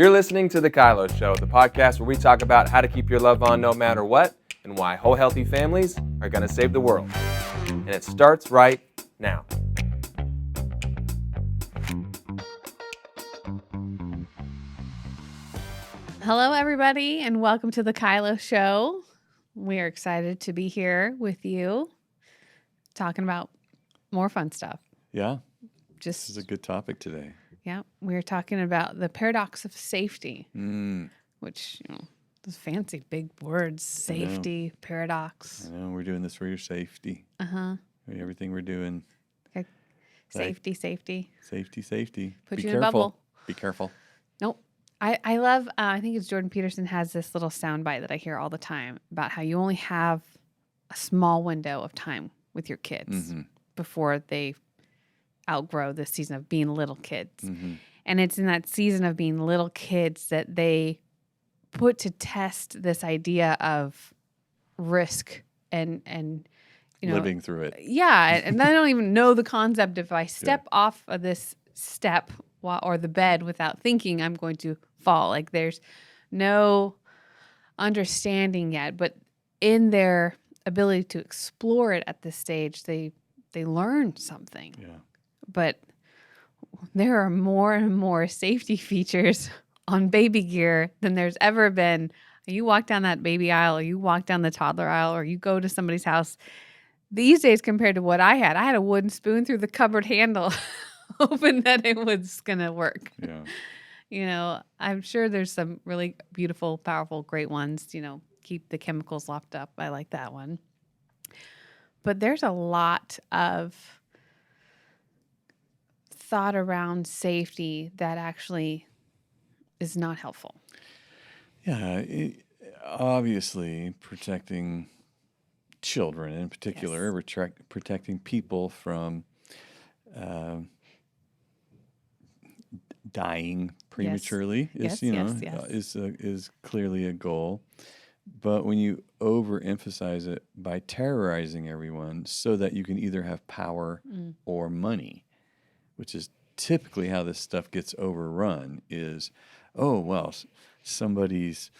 You're listening to The KYLO Show, the podcast where we talk about how to keep your love on no matter what and why whole healthy families are going to save the world. And it starts right now. Hello, everybody, and welcome to The KYLO Show. We are excited to be here with you talking about more fun stuff. Yeah, this is a good topic today. Yeah, we're talking about the paradox of safety, which, those fancy big words, safety, paradox. I know, we're doing this for your safety. Everything we're doing. Okay. Safety. Safety. Put Be you in a careful. bubble. Be careful. Nope. I love, I think it's Jordan Peterson has this little soundbite that I hear all the time about how you only have a small window of time with your kids before they outgrow the season of being little kids. And it's in that season of being little kids that they put to test this idea of risk and Living through it. Yeah, and I don't even know the concept. If I step off of this step or the bed without thinking, I'm going to fall. Like there's no understanding yet, but in their ability to explore it at this stage, they learn something. Yeah. But there are more and more safety features on baby gear than there's ever been. You walk down that baby aisle, or you walk down the toddler aisle, or you go to somebody's house. These days, compared to what I had a wooden spoon through the cupboard handle, hoping that it was going to work. Yeah. I'm sure there's some really beautiful, powerful, great ones. Keep the chemicals locked up. I like that one. But there's a lot of thought around safety that actually is not helpful. Yeah. Obviously, protecting children in particular, protecting people from dying prematurely is clearly a goal. But when you overemphasize it by terrorizing everyone so that you can either have power or money, which is typically how this stuff gets overrun, is, somebody's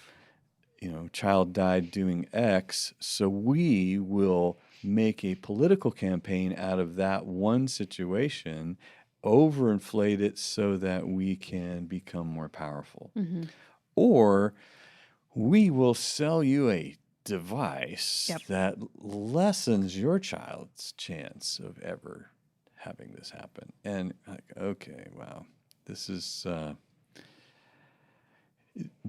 child died doing X, so we will make a political campaign out of that one situation, overinflate it so that we can become more powerful. Or we will sell you a device that lessens your child's chance of ever having this happen. And okay, wow, this is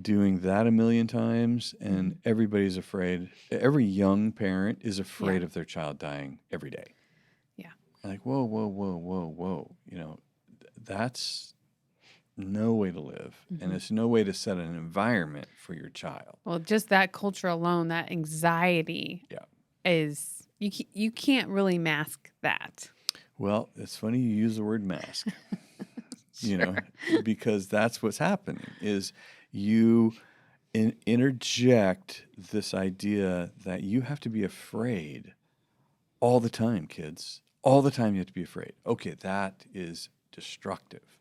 doing that a million times, and everybody's afraid. Every young parent is afraid of their child dying every day. Yeah. Like, whoa. That's no way to live, and it's no way to set an environment for your child. Well, just that culture alone, that anxiety is, you can't really mask that. Well, it's funny you use the word mask, because that's what's happening is you interject this idea that you have to be afraid all the time, kids. All the time you have to be afraid. Okay, that is destructive.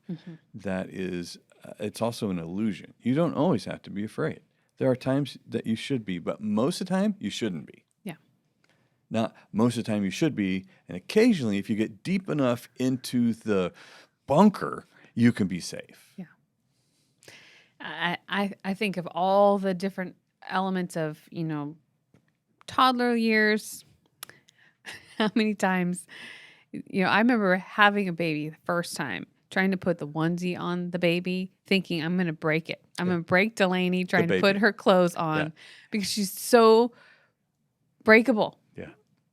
That is, it's also an illusion. You don't always have to be afraid. There are times that you should be, but most of the time you shouldn't be. Not most of the time you should be, and occasionally if you get deep enough into the bunker, you can be safe. Yeah. I think of all the different elements of, toddler years, how many times, I remember having a baby the first time, trying to put the onesie on the baby, thinking I'm going to break it. I'm going to break Delaney trying to put her clothes on because she's so breakable.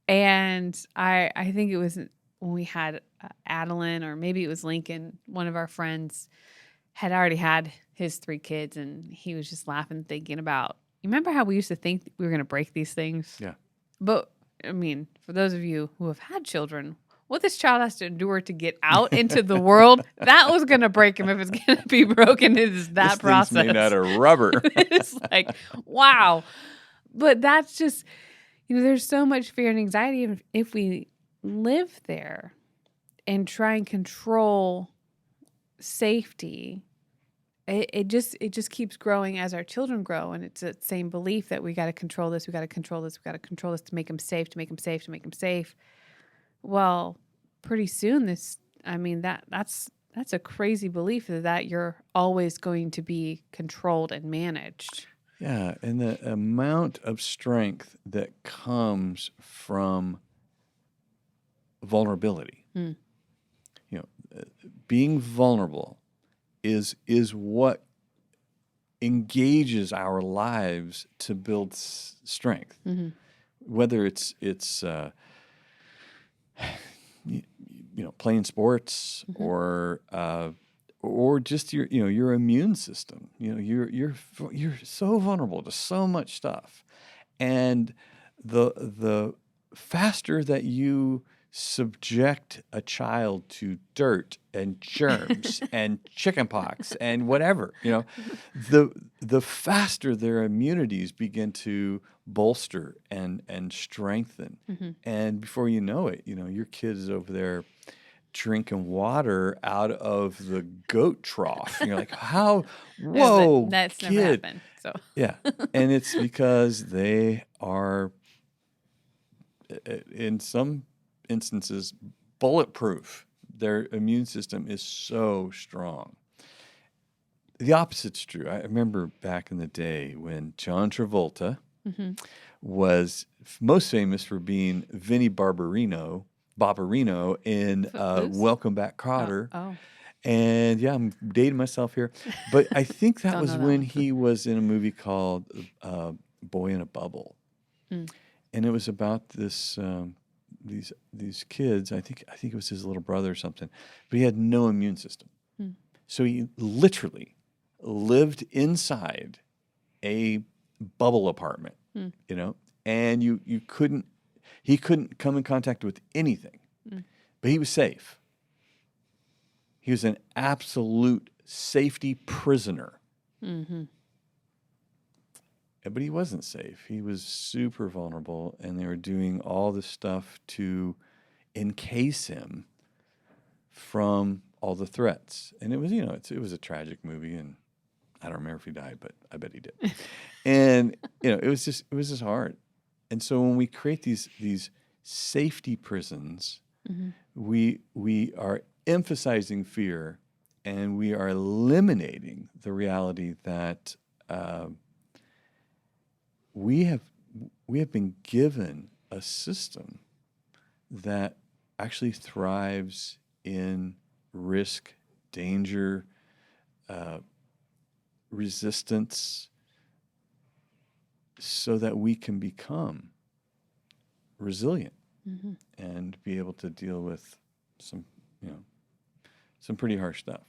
And I think it was when we had Adeline, or maybe it was Lincoln, one of our friends had already had his 3 kids, and he was just laughing, thinking about, you remember how we used to think we were going to break these things? Yeah. But, for those of you who have had children, what this child has to endure to get out into the world, that was going to break him if it's going to be broken. It is that this process. Thing's made out of rubber. It's like, wow. But that's just... there's so much fear and anxiety if we live there and try and control safety it just keeps growing as our children grow, and it's that same belief that we got to control this, we got to control this, we got to control this to make them safe, to make them safe, to make them safe. Well, pretty soon that's a crazy belief that you're always going to be controlled and managed. Yeah, and the amount of strength that comes from vulnerability. Mm. You know, being vulnerable is what engages our lives to build strength. Mm-hmm. Whether it's playing sports Mm-hmm. or just your immune system. You're so vulnerable to so much stuff, and the faster that you subject a child to dirt and germs and chickenpox and whatever, the faster their immunities begin to bolster and strengthen. Mm-hmm. And before you know it, your kid is over there drinking water out of the goat trough. And you're like, how? Whoa, That's kid. never happened. So Yeah. And it's because they are, in some instances, bulletproof. Their immune system is so strong. The opposite's true. I remember back in the day when John Travolta mm-hmm. was most famous for being Vinnie Barbarino in Footloose? Welcome Back, Kotter. Oh. And yeah, I'm dating myself here. But I think that Don't was know that when one. he was in a movie called Boy in a Bubble. Mm. And it was about this these kids. I think it was his little brother or something. But he had no immune system. Mm. So he literally lived inside a bubble apartment, and he couldn't come in contact with anything, but he was safe. He was an absolute safety prisoner. Mm-hmm. But he wasn't safe. He was super vulnerable, and they were doing all this stuff to encase him from all the threats. And it was, it was a tragic movie, and I don't remember if he died, but I bet he did. And it was just hard. And so when we create these safety prisons, Mm-hmm. we are emphasizing fear, and we are eliminating the reality that we have been given a system that actually thrives in risk, danger, resistance, so that we can become resilient and be able to deal with some pretty harsh stuff.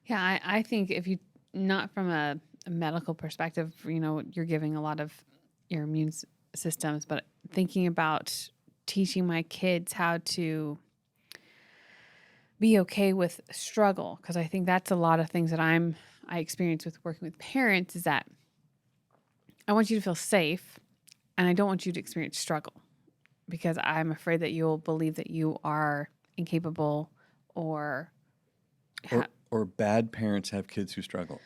Yeah, I think if you, not from a medical perspective, you're giving a lot of your immune systems, but thinking about teaching my kids how to be okay with struggle, because I think that's a lot of things that I experience with working with parents, is that I want you to feel safe, and I don't want you to experience struggle, because I'm afraid that you'll believe that you are incapable or bad parents have kids who struggle.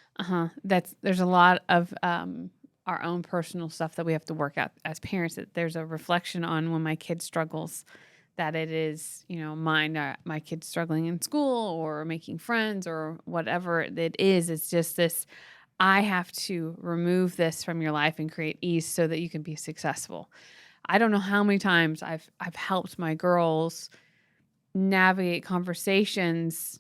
There's a lot of our own personal stuff that we have to work out as parents, that there's a reflection on when my kid struggles, that it is, my kid's struggling in school or making friends or whatever it is. It's just this, I have to remove this from your life and create ease so that you can be successful. I don't know how many times I've helped my girls navigate conversations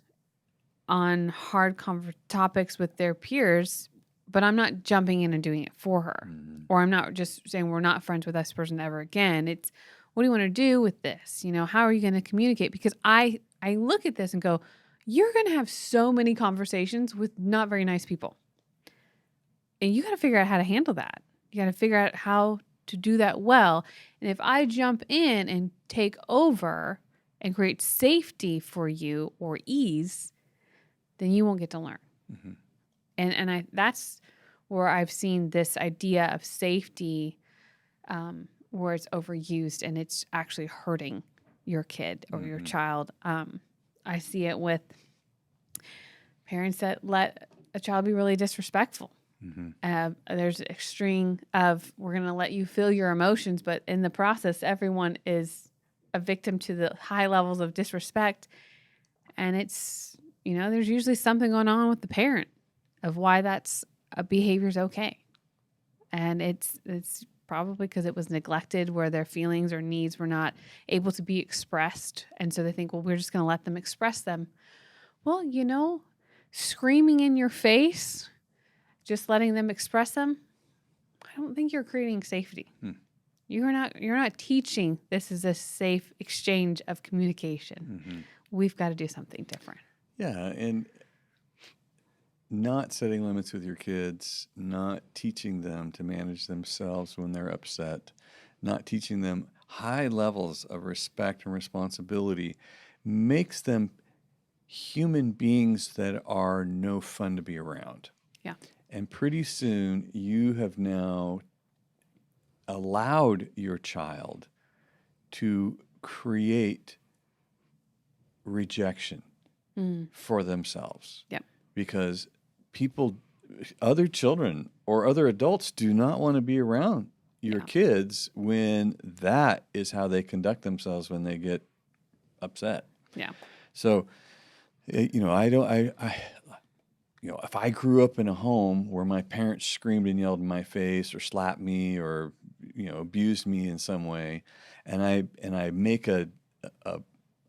on hard topics with their peers, but I'm not jumping in and doing it for her. Mm-hmm. Or I'm not just saying we're not friends with this person ever again. It's, what do you want to do with this? How are you going to communicate? Because I look at this and go, you're going to have so many conversations with not very nice people. And you got to figure out how to handle that. You got to figure out how to do that well. And if I jump in and take over and create safety for you or ease, then you won't get to learn. Mm-hmm. And that's where I've seen this idea of safety where it's overused and it's actually hurting your kid or your child. I see it with parents that let a child be really disrespectful. There's extreme of we're going to let you feel your emotions, but in the process, everyone is a victim to the high levels of disrespect. And it's, there's usually something going on with the parent of why that's a behavior's okay. And it's probably because it was neglected, where their feelings or needs were not able to be expressed. And so they think, well, we're just going to let them express them. Well, screaming in your face, just letting them express them, I don't think you're creating safety. You're not teaching this is a safe exchange of communication. We've got to do something different. Yeah, and not setting limits with your kids, not teaching them to manage themselves when they're upset, not teaching them high levels of respect and responsibility makes them human beings that are no fun to be around. Yeah. And pretty soon you have now allowed your child to create rejection for themselves. Yep. Because other children or other adults do not want to be around your kids when that is how they conduct themselves when they get upset. Yeah. So, if I grew up in a home where my parents screamed and yelled in my face or slapped me or, abused me in some way, and I make a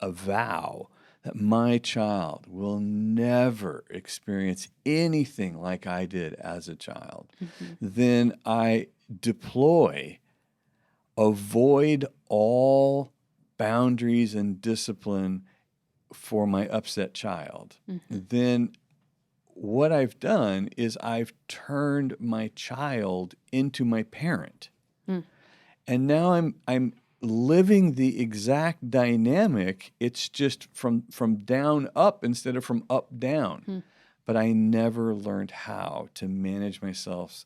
vow that my child will never experience anything like I did as a child, then I avoid all boundaries and discipline for my upset child. Then what I've done is I've turned my child into my parent. And now I'm living the exact dynamic. It's just from down up instead of from up down. But I never learned how to manage myself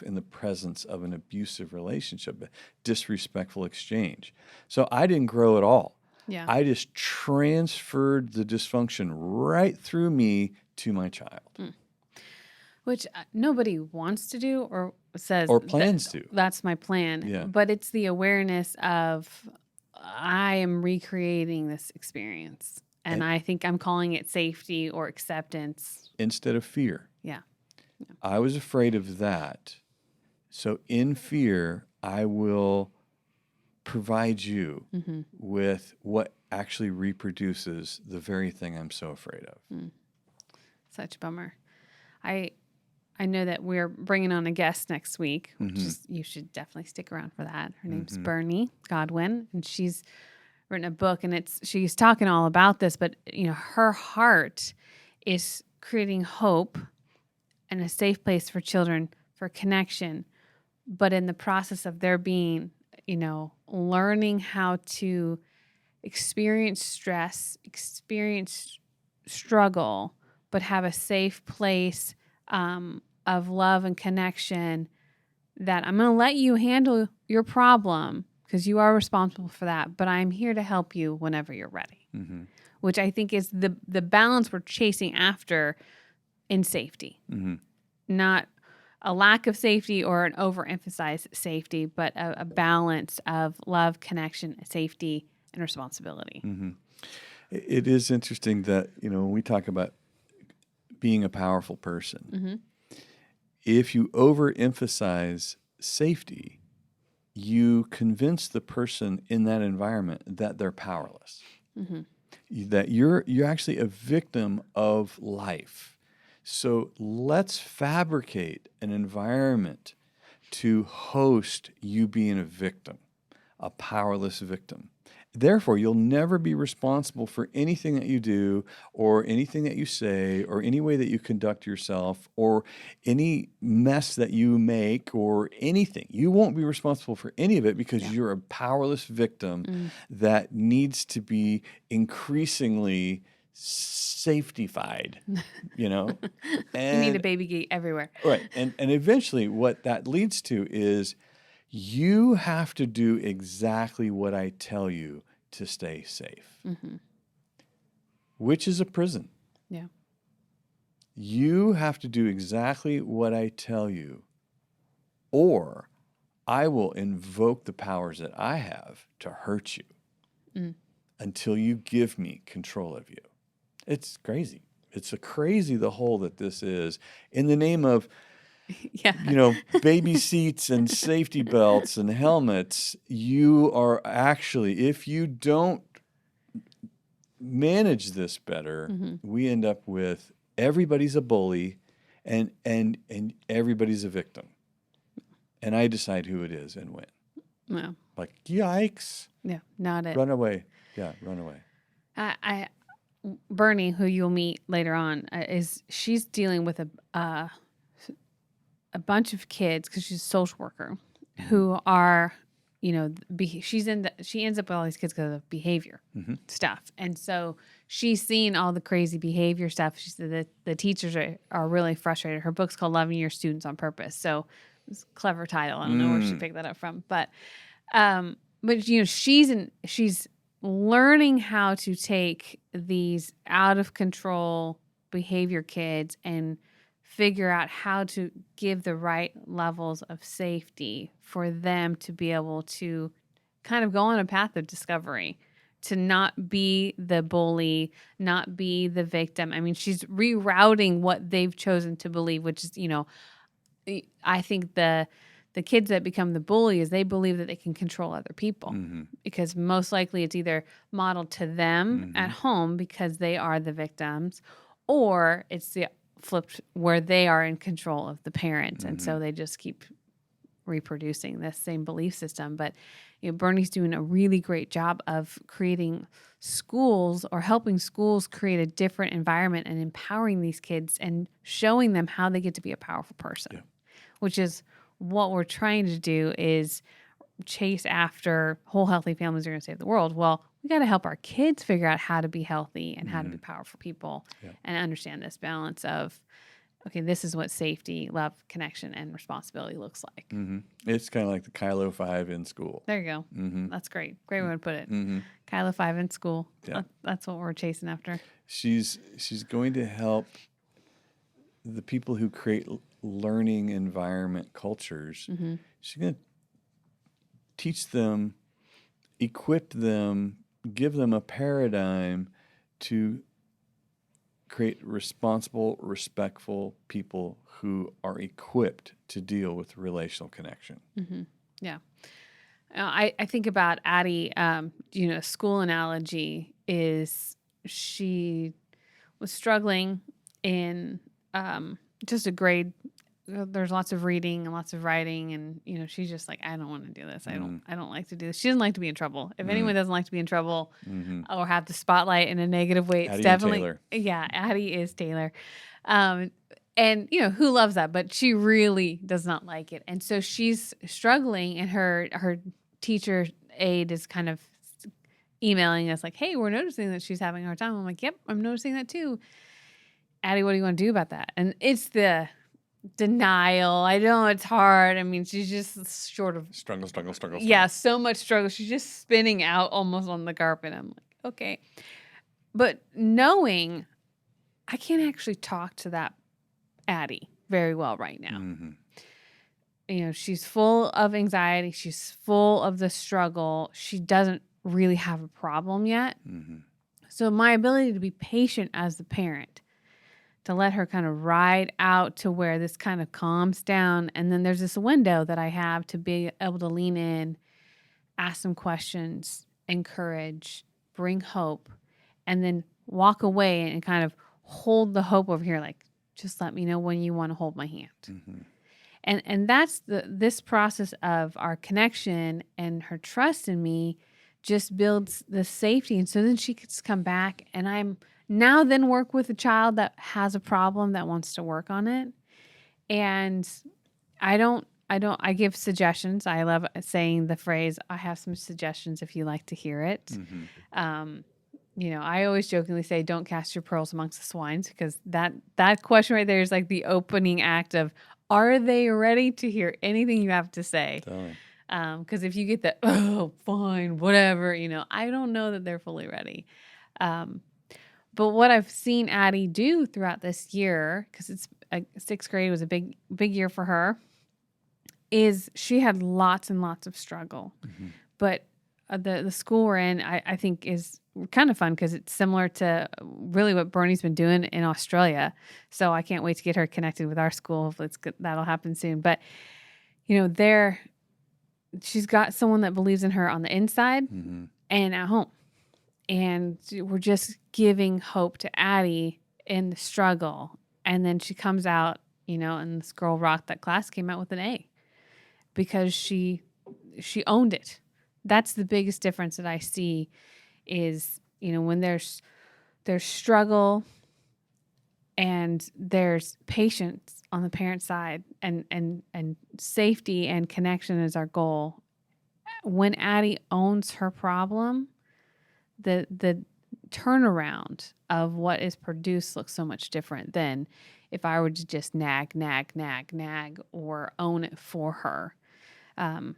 in the presence of an abusive relationship, a disrespectful exchange. So I didn't grow at all. Yeah. I just transferred the dysfunction right through me to my child. Which nobody wants to do or says Or plans to. That's my plan. Yeah. But it's the awareness of I am recreating this experience. And I think I'm calling it safety or acceptance. Instead of fear. Yeah. I was afraid of that. So in fear, I will provide you with what actually reproduces the very thing I'm so afraid of. Such a bummer. I know that we're bringing on a guest next week, which is, you should definitely stick around for that. Her name's Bernie Godwin, and she's written a book, and she's talking all about this, but her heart is creating hope and a safe place for children for connection, but in the process of their being, learning how to experience stress, experience struggle, but have a safe place of love and connection, that I'm going to let you handle your problem because you are responsible for that, but I'm here to help you whenever you're ready, which I think is the balance we're chasing after in safety. Not a lack of safety or an overemphasized safety, but a balance of love, connection, safety, and responsibility. It is interesting that, when we talk about being a powerful person, if you overemphasize safety, you convince the person in that environment that they're powerless, that you're actually a victim of life. So let's fabricate an environment to host you being a victim, a powerless victim. Therefore, you'll never be responsible for anything that you do or anything that you say or any way that you conduct yourself or any mess that you make or anything. You won't be responsible for any of it because you're a powerless victim that needs to be increasingly safety-fied, And, you need a baby gate everywhere. Right. And eventually what that leads to is you have to do exactly what I tell you to stay safe, which is a prison. Yeah. You have to do exactly what I tell you, or I will invoke the powers that I have to hurt you until you give me control of you. It's crazy. It's crazy the hole that this is in the name of, Yeah. baby seats and safety belts and helmets. You are actually, if you don't manage this better, we end up with everybody's a bully and everybody's a victim. And I decide who it is and when. Well, Like, yikes. yeah, not it. Run away. Yeah, run away. Bernie, who you'll meet later on, she's dealing with a bunch of kids because she's a social worker who are, she ends up with all these kids because of behavior stuff, and so she's seen all the crazy behavior stuff. She said that the teachers are really frustrated. Her book's called "Loving Your Students on Purpose," so it's a clever title. I don't know where she picked that up from, but she's learning how to take these out of control behavior kids and figure out how to give the right levels of safety for them to be able to kind of go on a path of discovery, to not be the bully, not be the victim. I mean, she's rerouting what they've chosen to believe, which is, I think the kids that become the bully is they believe that they can control other people because most likely it's either modeled to them at home because they are the victims, or it's the flipped where they are in control of the parents. And so they just keep reproducing this same belief system. But Bernie's doing a really great job of creating schools or helping schools create a different environment and empowering these kids and showing them how they get to be a powerful person, which is what we're trying to do is chase after whole healthy families are going to save the world. Well, we got to help our kids figure out how to be healthy and how to be powerful people and understand this balance of, okay, this is what safety, love, connection, and responsibility looks like. It's kind of like the KYLO 5 in school. There you go. That's great. Great way to put it. KYLO 5 in school. Yeah. That's what we're chasing after. She's going to help the people who create learning environment cultures. She's going to teach them, equip them, give them a paradigm to create responsible, respectful people who are equipped to deal with relational connection. Yeah. I think about Addie, a school analogy is she was struggling in just a grade. There's lots of reading and lots of writing, and she's just like, I don't want to do this. I don't like to do this. She doesn't like to be in trouble. If anyone doesn't like to be in trouble or have the spotlight in a negative way, it's Addie definitely Taylor. Yeah. Addie is Taylor, and who loves that, but she really does not like it, and so she's struggling. And her teacher aide is kind of emailing us like, "Hey, we're noticing that she's having a hard time." I'm like, "Yep, I'm noticing that too." Addie, what do you want to do about that? And it's the denial. I know it's hard. I mean, she's just short of Struggle. Yeah, so much struggle. She's just spinning out almost on the carpet. I'm like, okay. But knowing I can't actually talk to that Addie very well right now. She's full of anxiety. She's full of the struggle. She doesn't really have a problem yet. So my ability to be patient as the parent, to let her kind of ride out to where this kind of calms down. And then there's this window that I have to be able to lean in, ask some questions, encourage, bring hope, and then walk away and kind of hold the hope over here. Like, just let me know when you want to hold my hand. And that's this process of our connection, and her trust in me just builds the safety. And so then she could come back, and I'm now then work with a child that has a problem that wants to work on it. And I give suggestions. I love saying the phrase, I have some suggestions if you like to hear it. I always jokingly say, don't cast your pearls amongst the swines, because that question right there is like the opening act of, are they ready to hear anything you have to say? Because if you get the, oh, fine, whatever, I don't know that they're fully ready. But what I've seen Addie do throughout this year, because it's sixth grade was a big year for her, is she had lots and lots of struggle. But the school we're in, I think, is kind of fun because it's similar to really what Bernie's been doing in Australia. So I can't wait to get her connected with our school. Hopefully that'll happen soon. But, she's got someone that believes in her on the inside and at home. And we're just giving hope to Addie in the struggle. And then she comes out, and this girl rocked that class, came out with an A because she owned it. That's the biggest difference that I see is, when there's struggle and there's patience on the parent side and safety and connection is our goal. When Addie owns her problem, the turnaround of what is produced looks so much different than if I were to just nag, or own it for her. I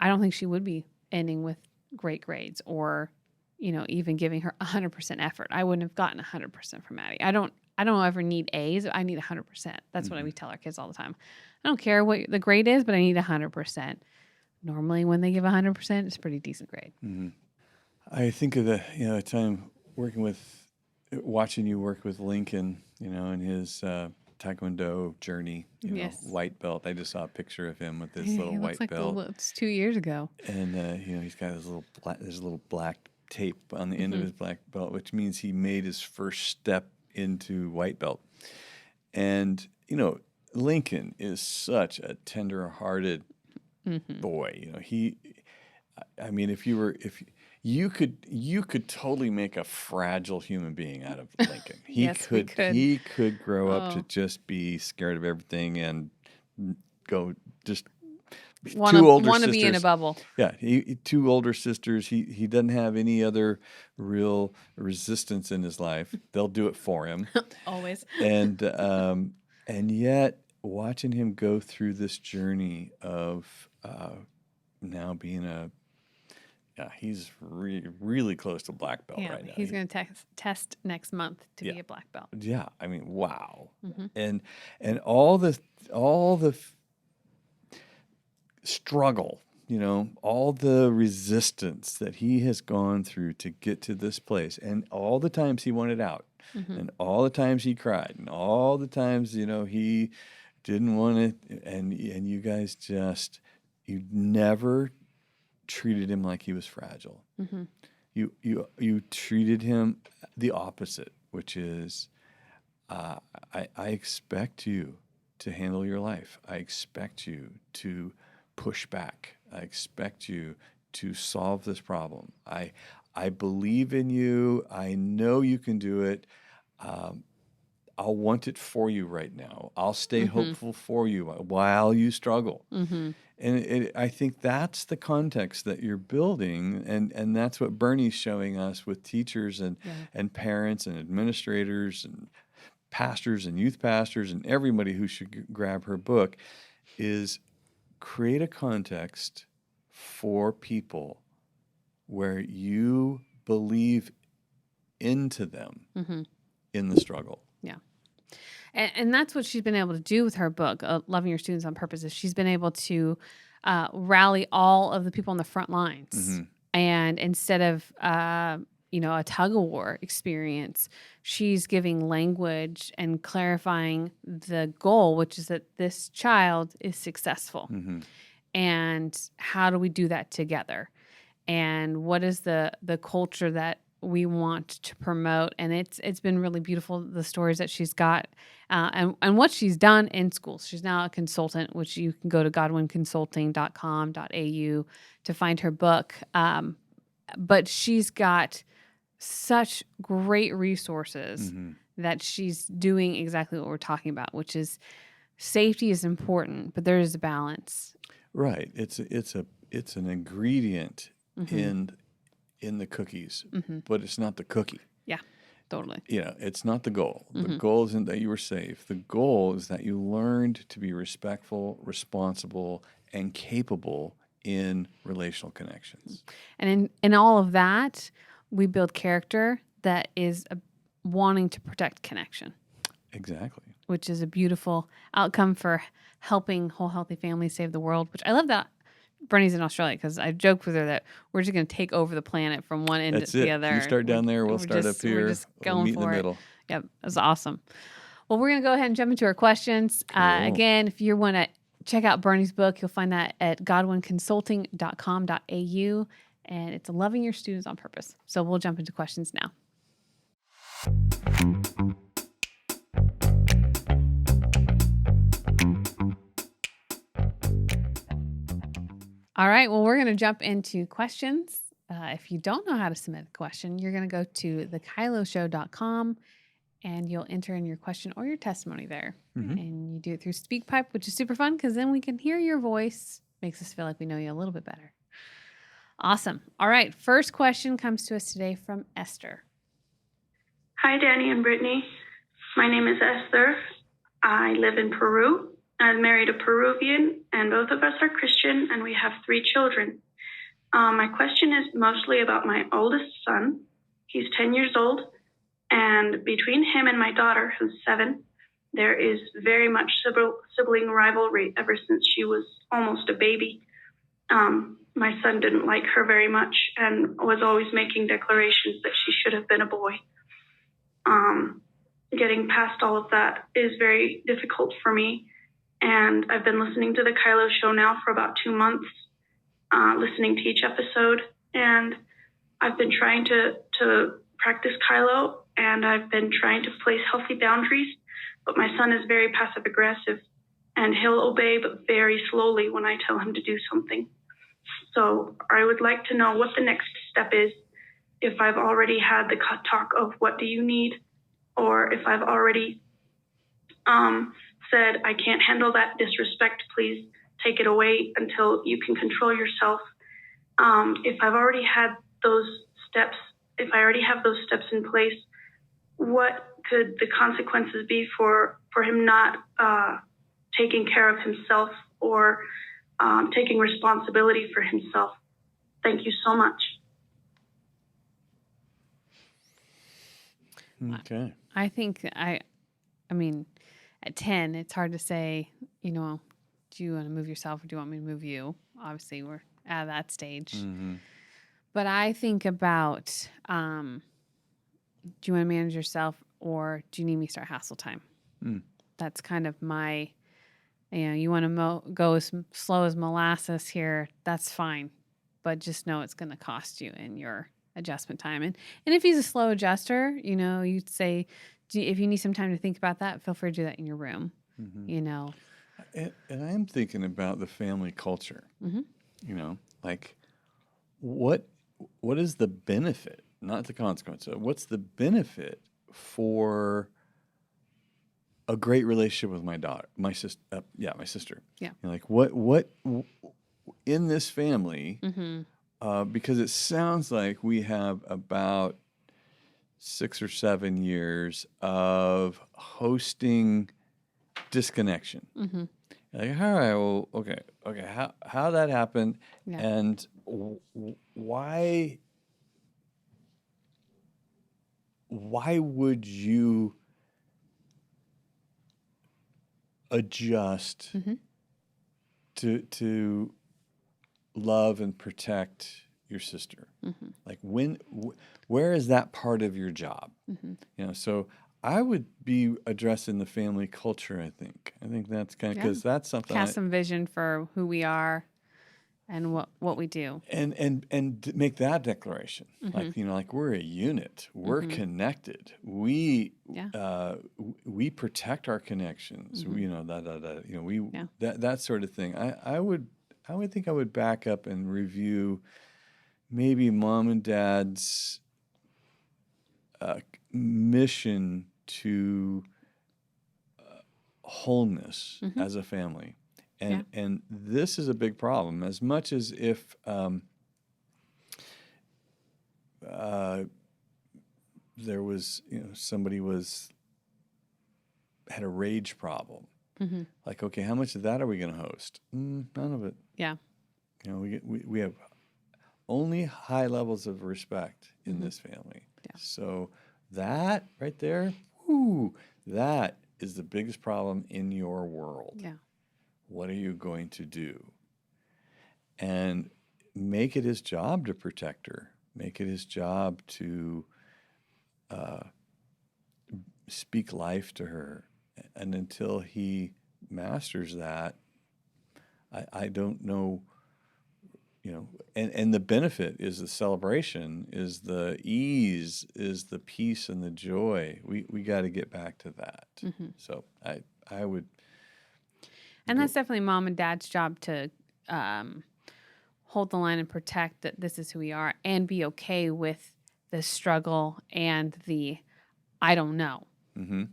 don't think she would be ending with great grades or, even giving her 100% effort. I wouldn't have gotten 100% from Addie. I don't ever need A's. I need 100%. That's what we tell our kids all the time. I don't care what the grade is, but I need 100%. Normally when they give 100%, it's a pretty decent grade. I think of the time watching you work with Lincoln, in his Taekwondo journey, Yes. white belt. I just saw a picture of him with this Yeah, little he white looks like belt, it's 2 years ago. and he's got his little black tape on the end of his black belt, which means he made his first step into white belt. And Lincoln is such a tender-hearted boy. If you could totally make a fragile human being out of Lincoln. He could grow up to just be scared of everything and go just Want to be in a bubble. Yeah, two older sisters. He doesn't have any other real resistance in his life. They'll do it for him. Always. And yet watching him go through this journey of now being he's really close to black belt right now. He's going to test next month to be a black belt. Yeah, wow. And all the struggle, all the resistance that he has gone through to get to this place, and all the times he wanted out, and all the times he cried, and all the times he didn't want it, and you guys you never treated him like he was fragile. You treated him the opposite, which is I expect you to handle your life. I expect you to push back. I expect you to solve this problem. I believe in you. I know you can do it. I'll want it for you right now. I'll stay hopeful for you while you struggle. And I think that's the context that you're building, and that's what Bernie's showing us with teachers and parents and administrators and pastors and youth pastors and everybody who should grab her book is create a context for people where you believe into them in the struggle. Yeah. And that's what she's been able to do with her book, Loving Your Students on Purpose, is she's been able to rally all of the people on the front lines. And instead of, a tug-of-war experience, she's giving language and clarifying the goal, which is that this child is successful. And how do we do that together? And what is the culture that we want to promote? And it's been really beautiful, the stories that she's got and what she's done in schools. She's now a consultant, which you can go to godwinconsulting.com.au to find her book. But she's got such great resources that she's doing exactly what we're talking about, which is safety is important, but there is a balance. Right. It's an ingredient in the cookies, but it's not the cookie. Yeah, totally. It's not the goal. The goal isn't that you were safe. The goal is that you learned to be respectful, responsible, and capable in relational connections. And in all of that, we build character that is wanting to protect connection, Exactly. which is a beautiful outcome for helping whole healthy families save the world, which I love that Brittney's in Australia, because I joked with her that we're just going to take over the planet from one end That's to the it. other. You start down there, we'll We're start just- up here. We're just We'll going meet in the for it. middle. Yep, it was awesome. Well, we're going to go ahead and jump into our questions. Cool. Again, if you want to check out Bernie's book, you'll find that at godwinconsulting.com.au, and it's Loving Your Students on Purpose. So we'll jump into questions now. All right, well, we're going to jump into questions. If you don't know how to submit a question, you're going to go to thekyloshow.com and you'll enter in your question or your testimony there. Mhm. And you do it through SpeakPipe, which is super fun because then we can hear your voice. Makes us feel like we know you a little bit better. Awesome. All right, first question comes to us today from Esther. Hi, Danny and Brittney. My name is Esther. I live in Peru. I'm married a Peruvian, and both of us are Christian, and we have 3 children. My question is mostly about my oldest son. He's 10 years old, and between him and my daughter, who's 7, there is very much sibling rivalry ever since she was almost a baby. My son didn't like her very much and was always making declarations that she should have been a boy. Getting past all of that is very difficult for me. And I've been listening to the KYLO show now for about 2 months, listening to each episode. And I've been trying to practice KYLO, and I've been trying to place healthy boundaries. But my son is very passive aggressive, and he'll obey, but very slowly when I tell him to do something. So I would like to know what the next step is, if I've already had the talk of what do you need, or if I've already said, I can't handle that disrespect, please take it away until you can control yourself. If I've already had those steps, if I already have those steps in place, what could the consequences be for him not taking care of himself or taking responsibility for himself? Thank you so much. Okay. I think I mean, at 10, it's hard to say, do you want to move yourself or do you want me to move you? Obviously, we're at that stage. Mm-hmm. But I think about, do you want to manage yourself or do you need me to start hassle time? That's kind of my, you want to go as slow as molasses here, that's fine. But just know it's going to cost you in your adjustment time. And if he's a slow adjuster, you'd say, if you need some time to think about that, feel free to do that in your room, And I'm thinking about the family culture, like what is the benefit, not the consequence. What's the benefit for a great relationship with my daughter, my sister? My sister. Yeah. Like what in this family? Because it sounds like we have about 6 or 7 years of hosting disconnection. Like, all right, well, okay. How that happened, and why would you adjust to love and protect your sister? Like where is that part of your job? So I would be addressing the family culture. I think that's kind of, because that's something. Cast some vision for who we are and what we do, and make that declaration. Like we're a unit. We're connected. We protect our connections. That sort of thing. I would think I would back up and review maybe mom and dad's mission to wholeness as a family. And this is a big problem. As much as if there was, somebody had a rage problem. Like, okay, how much of that are we going to host? None of it. Yeah. We have only high levels of respect in this family. Yeah. So that right there, whoo, that is the biggest problem in your world. Yeah. What are you going to do? And make it his job to protect her. Make it his job to speak life to her. And until he masters that, I don't know, and the benefit is the celebration, is the ease, is the peace and the joy. We got to get back to that. Mm-hmm. So I would. And that's definitely mom and dad's job to hold the line and protect that this is who we are and be okay with the struggle and the I don't know. Mm-hmm.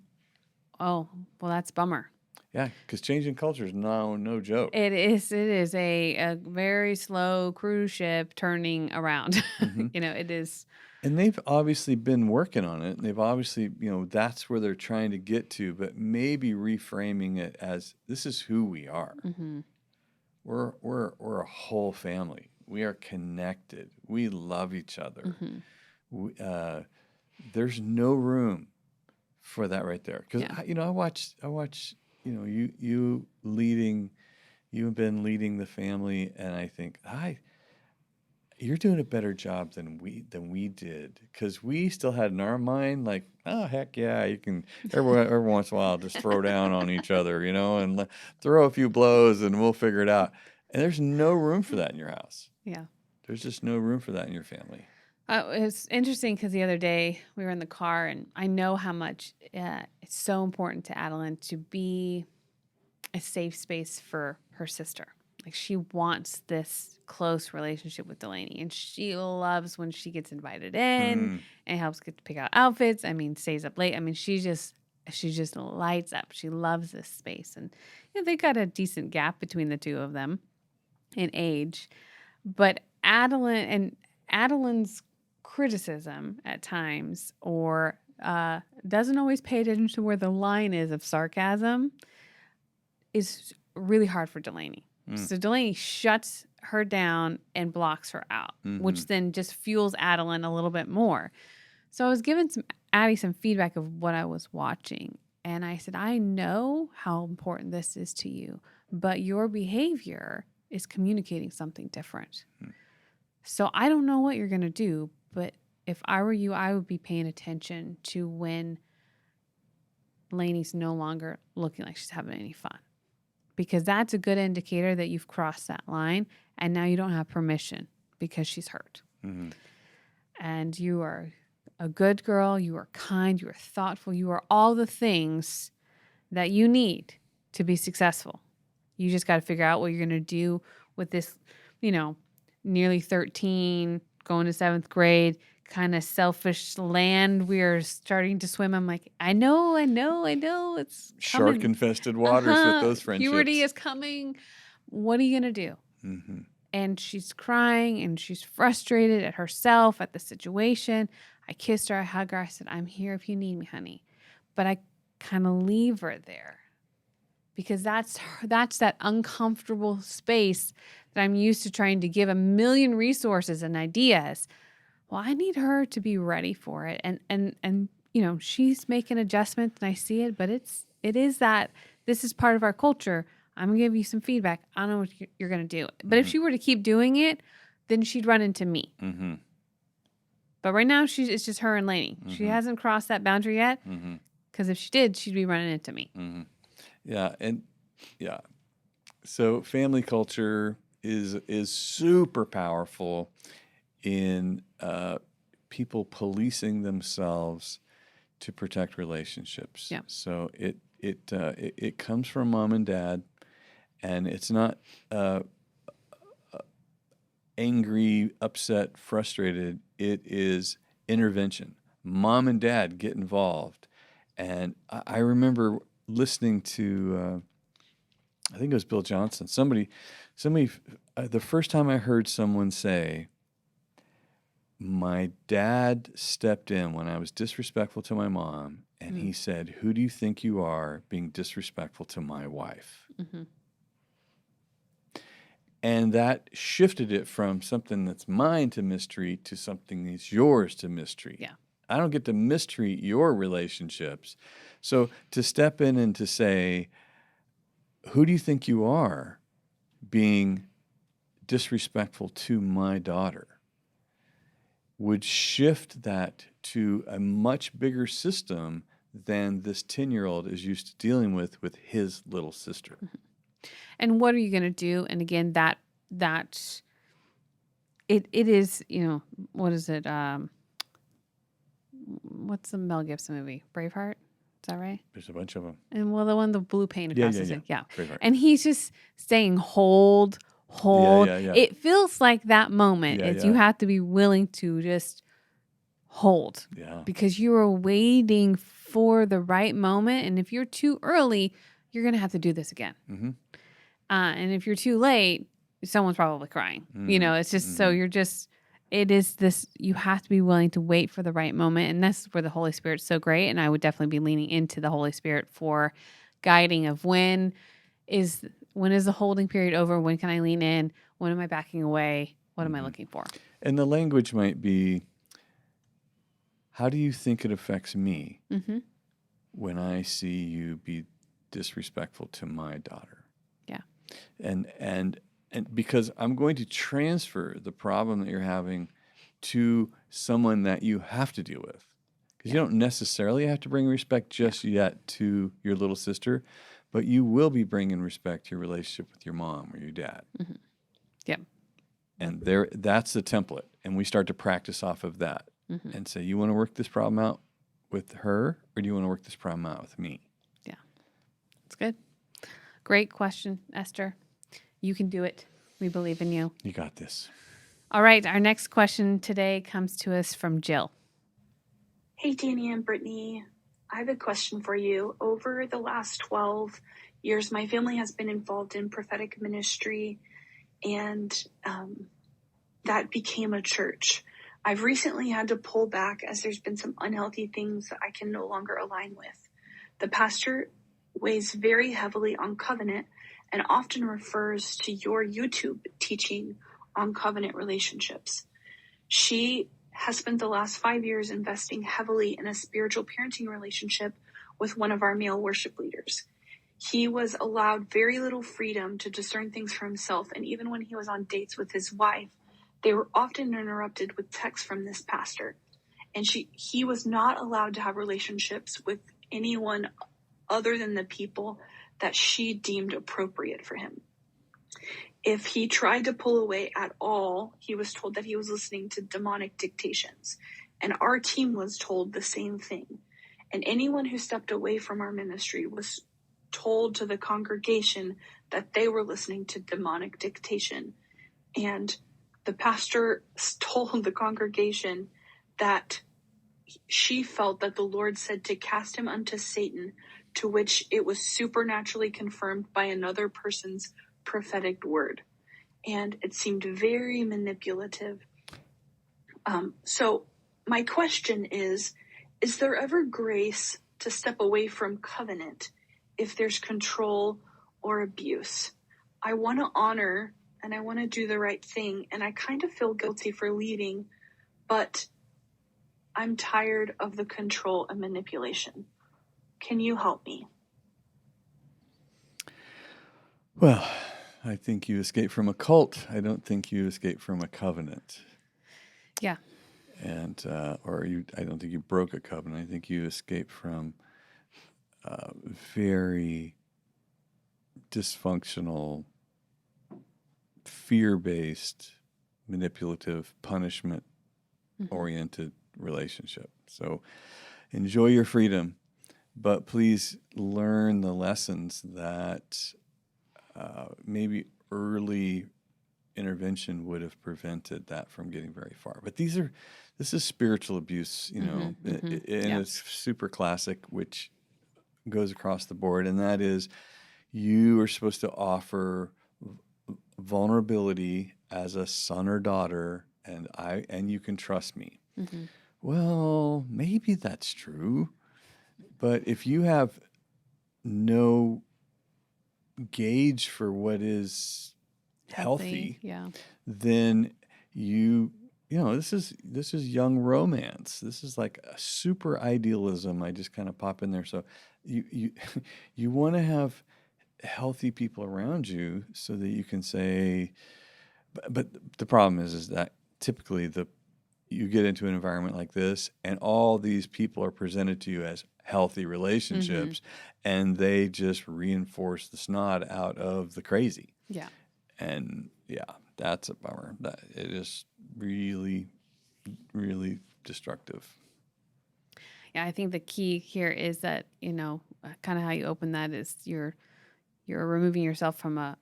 Oh, well, that's a bummer. Yeah, because changing culture is no joke. It is a very slow cruise ship turning around. Mm-hmm. It is. And they've obviously been working on it. And they've obviously, that's where they're trying to get to, but maybe reframing it as this is who we are. Mm-hmm. We're a whole family. We are connected. We love each other. Mm-hmm. There's no room for that right there. Because Yeah. I watch. You leading. You have been leading the family, and I think you're doing a better job than we did, because we still had in our mind like, oh heck yeah, you can every once in a while just throw down on each other, and throw a few blows and we'll figure it out. And there's no room for that in your house. Yeah. There's just no room for that in your family. It's interesting because the other day we were in the car, and I know how much it's so important to Adeline to be a safe space for her sister. Like, she wants this close relationship with Delaney, and she loves when she gets invited in and helps get to pick out outfits. I mean, stays up late. I mean, she just lights up. She loves this space, and they got a decent gap between the two of them in age, but Adeline's criticism at times, or doesn't always pay attention to where the line is of sarcasm, is really hard for Delaney. So Delaney shuts her down and blocks her out, which then just fuels Adeline a little bit more. So I was giving Addie some feedback of what I was watching, and I said, I know how important this is to you, but your behavior is communicating something different. So I don't know what you're going to do, but if I were you, I would be paying attention to when Lainey's no longer looking like she's having any fun, because that's a good indicator that you've crossed that line and now you don't have permission because she's hurt. Mm-hmm. And you are a good girl. You are kind. You are thoughtful. You are all the things that you need to be successful. You just got to figure out what you're going to do with this, nearly 13, going to 7th grade, kind of selfish land we're starting to swim. I'm like, I know. It's Shark-infested waters with those friendships. Puberty is coming. What are you going to do? Mm-hmm. And she's crying and she's frustrated at herself, at the situation. I kissed her. I hugged her. I said, I'm here if you need me, honey. But I kind of leave her there, because that's that uncomfortable space that I'm used to trying to give a million resources and ideas. Well, I need her to be ready for it. And she's making adjustments and I see it, but it is that this is part of our culture. I'm going to give you some feedback. I don't know what you're going to do. But if she were to keep doing it, then she'd run into me. Mm-hmm. But right now, it's just her and Lainey. Mm-hmm. She hasn't crossed that boundary yet, because if she did, she'd be running into me. Mm-hmm. Yeah. So family culture is super powerful in people policing themselves to protect relationships. Yeah. So it comes from mom and dad, and it's not angry, upset, frustrated. It is intervention. Mom and dad get involved. And I remember listening to, I think it was Bill Johnson. Somebody, the first time I heard someone say, my dad stepped in when I was disrespectful to my mom, and he said, who do you think you are being disrespectful to my wife? Mm-hmm. And that shifted it from something that's mine to mistreat to something that's yours to mistreat. Yeah. I don't get to mistreat your relationships. So to step in and to say, who do you think you are being disrespectful to my daughter, would shift that to a much bigger system than this 10-year-old is used to dealing with his little sister. And what are you going to do? And again, that it is, what is it? What's the Mel Gibson movie? Braveheart? Is that right? There's a bunch of them. And the one, the blue paint across his face. Yeah. Braveheart. And he's just saying, hold. Yeah. It feels like that moment is you have to be willing to just hold. Yeah. Because you are waiting for the right moment. And if you're too early, you're going to have to do this again. Mm-hmm. And if you're too late, someone's probably crying. Mm-hmm. It's just so it is this, you have to be willing to wait for the right moment. And that's where the Holy Spirit's so great. And I would definitely be leaning into the Holy Spirit for guiding of when is the holding period over? When can I lean in? When am I backing away? What am I looking for? And the language might be, how do you think it affects me when I see you be disrespectful to my daughter? Yeah. And because I'm going to transfer the problem that you're having to someone that you have to deal with. Because you don't necessarily have to bring respect just yet to your little sister, but you will be bringing respect to your relationship with your mom or your dad. Mm-hmm. Yep. And that's the template. And we start to practice off of that and say, you want to work this problem out with her, or do you want to work this problem out with me? Yeah. That's good. Great question, Esther. You can do it. We believe in you. You got this. All right. Our next question today comes to us from Jill. Hey, Danny and Brittney. I have a question for you. Over the last 12 years, my family has been involved in prophetic ministry, and that became a church. I've recently had to pull back as there's been some unhealthy things that I can no longer align with. The pastor weighs very heavily on covenant and often refers to your YouTube teaching on covenant relationships. She has spent the last 5 years investing heavily in a spiritual parenting relationship with one of our male worship leaders. He was allowed very little freedom to discern things for himself, and even when he was on dates with his wife, they were often interrupted with texts from this pastor. And he was not allowed to have relationships with anyone other than the people that she deemed appropriate for him. If he tried to pull away at all, he was told that he was listening to demonic dictations. And our team was told the same thing. And anyone who stepped away from our ministry was told to the congregation that they were listening to demonic dictation. And the pastor told the congregation that she felt that the Lord said to cast him unto Satan, to which it was supernaturally confirmed by another person's prophetic word. And it seemed very manipulative. So my question is there ever grace to step away from covenant if there's control or abuse? I want to honor and I want to do the right thing, and I kind of feel guilty for leading, but I'm tired of the control and manipulation. Can you help me? Well, I think you escaped from a cult. I don't think you escaped from a covenant. Yeah. And I don't think you broke a covenant. I think you escaped from very dysfunctional, fear-based, manipulative, punishment-oriented relationship. So enjoy your freedom, but please learn the lessons that maybe early intervention would have prevented that from getting very far. But this is spiritual abuse, and it's super classic, which goes across the board, and that is you are supposed to offer vulnerability as a son or daughter, and you can trust me. Mm-hmm. Well, maybe that's true, but if you have no gauge for what is healthy, Yeah. then you this is young romance. This is like a super idealism. I just kind of pop in there. So you you want to have healthy people around you so that you can say, but the problem is that typically you get into an environment like this and all these people are presented to you as healthy relationships and they just reinforce the snot out of the crazy. Yeah. And that's a bummer. That it is really, really destructive. Yeah, I think the key here is that, kind of how you open that is you're removing yourself from a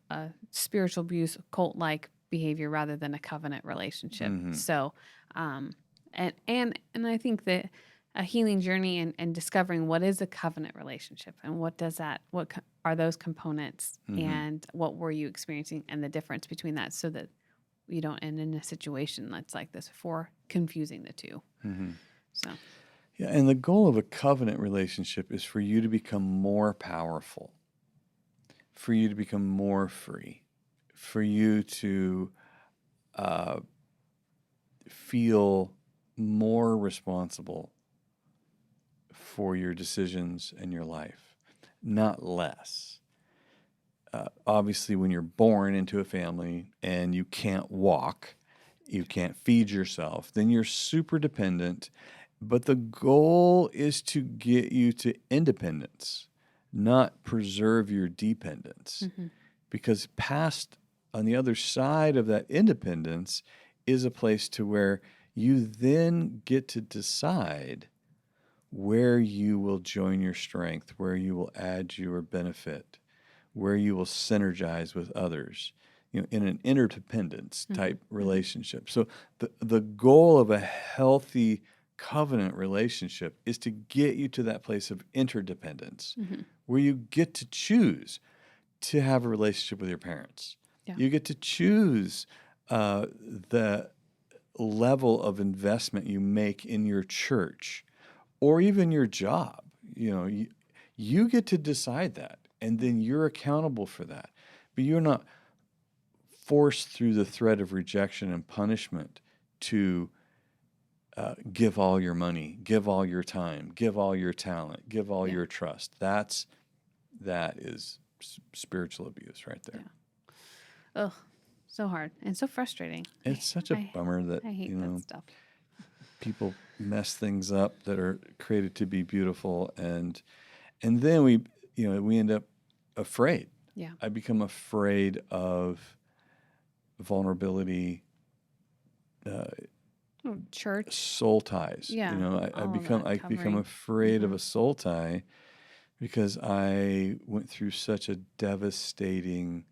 spiritual abuse, cult-like behavior rather than a covenant relationship. So, and I think that a healing journey and discovering what is a covenant relationship and what are those components and what were you experiencing and the difference between that so that you don't end in a situation that's like this before confusing the two. So. Yeah, and the goal of a covenant relationship is for you to become more powerful, for you to become more free, for you to feel more responsible for your decisions and your life, not less. Obviously, when you're born into a family and you can't walk, you can't feed yourself, then you're super dependent. But the goal is to get you to independence, not preserve your dependence. Because on the other side of that independence is a place to where you then get to decide where you will join your strength, where you will add your benefit, where you will synergize with others, in an interdependence type relationship. So the goal of a healthy covenant relationship is to get you to that place of interdependence where you get to choose to have a relationship with your parents. Yeah. You get to choose the level of investment you make in your church or even your job. You get to decide that, and then you're accountable for that. But you're not forced through the threat of rejection and punishment to give all your money, give all your time, give all your talent, give all your trust. That is spiritual abuse right there. Yeah. Ugh, so hard and so frustrating. It's such a bummer that I hate that stuff. People mess things up that are created to be beautiful, and then we end up afraid. Yeah. I become afraid of vulnerability. Church, soul ties. Yeah, I become afraid of a soul tie because I went through such a devastating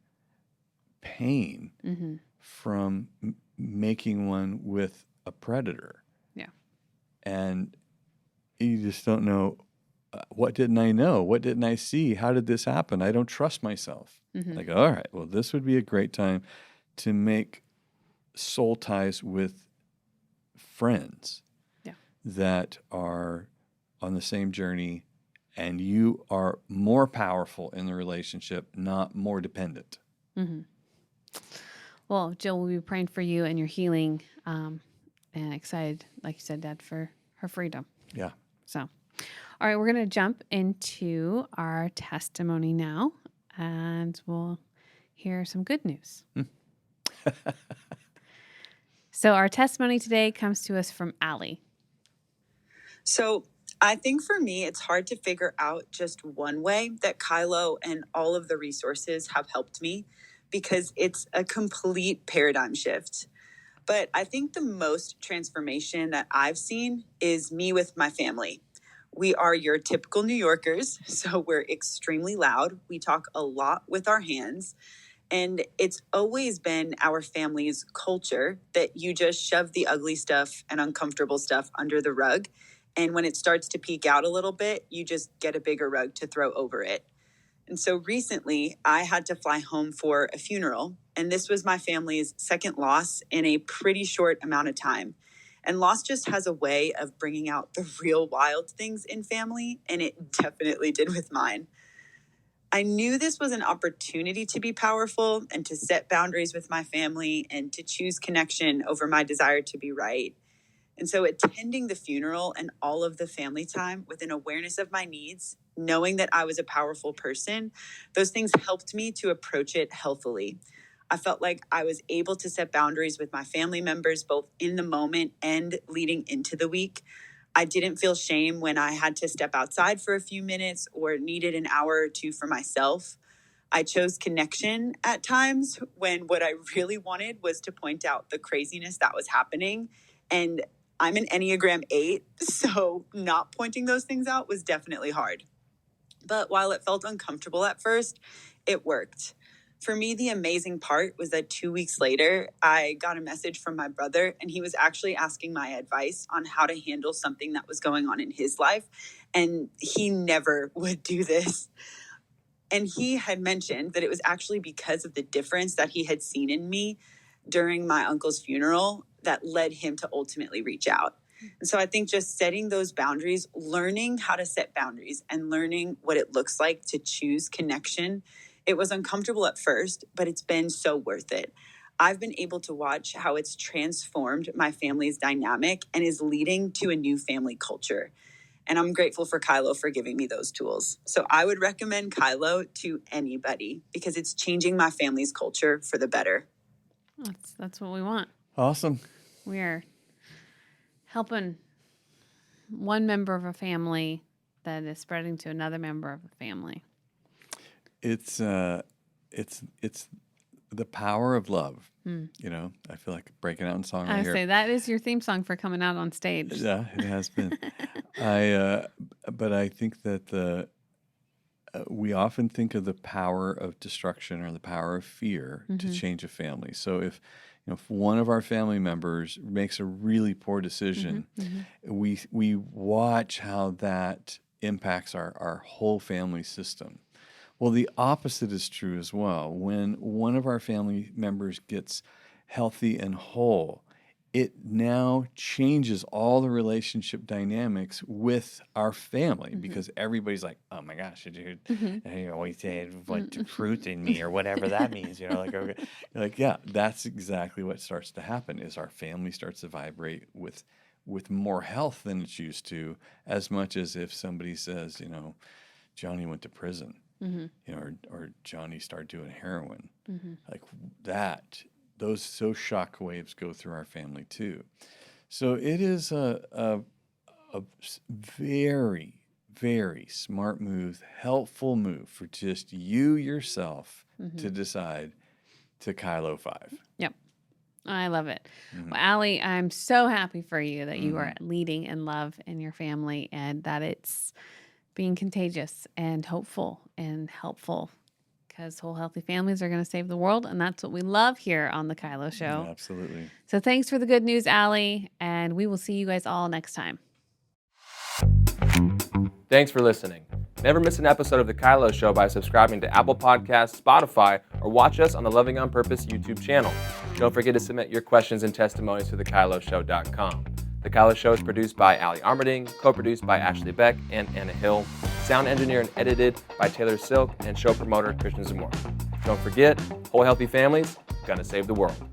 pain from making one with a predator. Yeah. And you just don't know, what didn't I know? What didn't I see? How did this happen? I don't trust myself. Like, all right, well, this would be a great time to make soul ties with friends that are on the same journey, and you are more powerful in the relationship, not more dependent. Well, Jill, we'll be praying for you and your healing, and excited, like you said, Dad, for her freedom. Yeah. So, all right, we're going to jump into our testimony now, and we'll hear some good news. So our testimony today comes to us from Allie. So I think for me, it's hard to figure out just one way that KYLO and all of the resources have helped me because it's a complete paradigm shift. But I think the most transformation that I've seen is me with my family. We are your typical New Yorkers, so we're extremely loud. We talk a lot with our hands. And it's always been our family's culture that you just shove the ugly stuff and uncomfortable stuff under the rug. And when it starts to peek out a little bit, you just get a bigger rug to throw over it. And so recently, I had to fly home for a funeral. And this was my family's second loss in a pretty short amount of time. And loss just has a way of bringing out the real wild things in family. And it definitely did with mine. I knew this was an opportunity to be powerful and to set boundaries with my family and to choose connection over my desire to be right. And so attending the funeral and all of the family time with an awareness of my needs, knowing that I was a powerful person, those things helped me to approach it healthily. I felt like I was able to set boundaries with my family members, both in the moment and leading into the week. I didn't feel shame when I had to step outside for a few minutes or needed an hour or two for myself. I chose connection at times when what I really wanted was to point out the craziness that was happening. And I'm an Enneagram 8, so not pointing those things out was definitely hard. But while it felt uncomfortable at first, it worked. For me, the amazing part was that 2 weeks later, I got a message from my brother, and he was actually asking my advice on how to handle something that was going on in his life. And he never would do this. And he had mentioned that it was actually because of the difference that he had seen in me during my uncle's funeral that led him to ultimately reach out. And so I think just setting those boundaries, learning how to set boundaries and learning what it looks like to choose connection. It was uncomfortable at first, but it's been so worth it. I've been able to watch how it's transformed my family's dynamic and is leading to a new family culture. And I'm grateful for KYLO for giving me those tools. So I would recommend KYLO to anybody because it's changing my family's culture for the better. That's what we want. Awesome. We are helping one member of a family that is spreading to another member of a family. It's the power of love. You know, I feel like breaking out in song right I here. say that is your theme song for coming out on stage. Yeah, it has been. But I think that we often think of the power of destruction or the power of fear to change a family. So if one of our family members makes a really poor decision, we watch how that impacts our whole family system. Well, the opposite is true as well. When one of our family members gets healthy and whole, it now changes all the relationship dynamics with our family because everybody's like, oh my gosh, dude, you always say what fruit in me or whatever that means. Like, okay. You're like, yeah, that's exactly what starts to happen is our family starts to vibrate with more health than it's used to, as much as if somebody says, Johnny went to prison. Or Johnny started doing heroin, like that. Those shock waves go through our family too. So it is a very, very smart move, helpful move for just you yourself to decide to KYLO 5. Yep. I love it. Well, Allie, I'm so happy for you that you are leading in love in your family and that it's being contagious and hopeful and helpful because whole healthy families are going to save the world. And that's what we love here on the KYLO Show. Yeah, absolutely. So thanks for the good news, Allie. And we will see you guys all next time. Thanks for listening. Never miss an episode of the KYLO Show by subscribing to Apple Podcasts, Spotify, or watch us on the Loving on Purpose YouTube channel. Don't forget to submit your questions and testimonies to thekyloshow.com. The KYLO Show is produced by Allie Armerding, co-produced by Ashley Beck and Anna Hill, sound engineered and edited by Taylor Silk, and show promoter Christian Zamora. Don't forget, whole healthy families, gonna save the world.